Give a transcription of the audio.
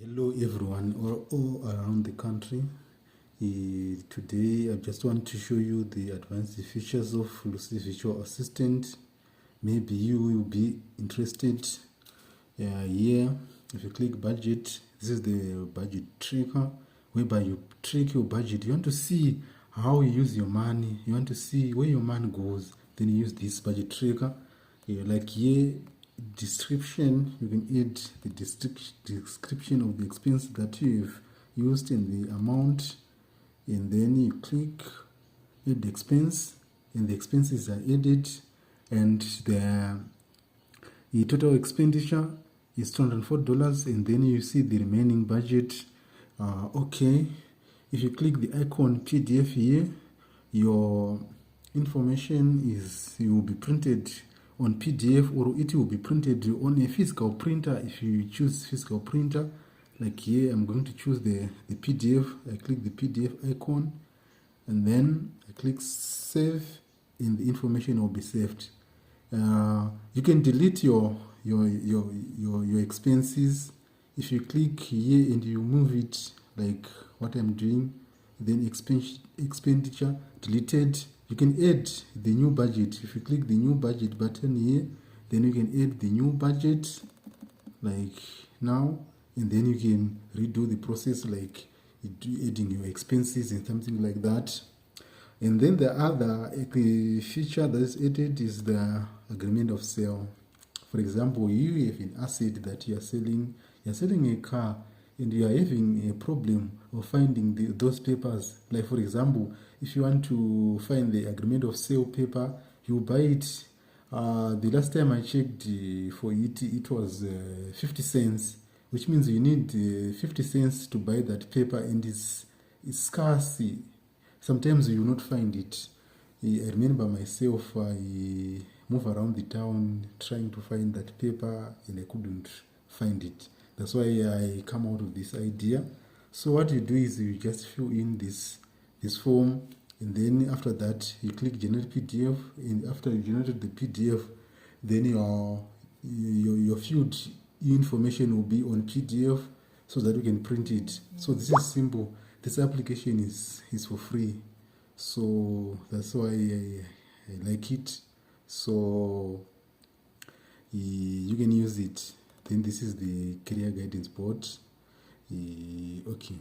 Hello everyone all around the country. Today I just want to show you the advanced features of Lucid Virtual Assistant. Maybe you will be interested here. If you click budget, this is the budget tracker whereby you track your budget. You want to see how you use your money, you want to see where your money goes, then you use this budget tracker. Like here, description, you can add the description of the expense that you have used and the amount, and then you click add the expense, and the expenses are added, and the total expenditure is $204, and then you see the remaining budget. Okay, if you click the icon PDF here, your information will be printed on PDF, or it will be printed on a physical printer if you choose physical printer. Like here, I'm going to choose the PDF. I click the PDF icon, and then I click save, and the information will be saved. You can delete your expenses if you click here and you move it like what I'm doing. Then expenditure deleted. You can add the new budget. If you click the new budget button here, then you can add the new budget like now, and then you can redo the process like adding your expenses and something like that. And then the other feature that is added is the agreement of sale. For example, you have an asset that you are selling. You're selling a car, and you are having a problem of finding those papers. Like for example, if you want to find the agreement of sale paper, you buy it. The last time I checked for it, it was 50 cents, which means you need 50 cents to buy that paper, and it's scarce. Sometimes you will not find it. I remember myself, I move around the town trying to find that paper, and I couldn't find it. That's why I come out with this idea. So what you do is you just fill in this form, and then after that you click generate PDF, and after you generated the PDF, then your filled information will be on PDF so that you can print it. So this is simple. This application is for free, so that's why I like it. So you can use it. Then this is the career guidance board. Okay.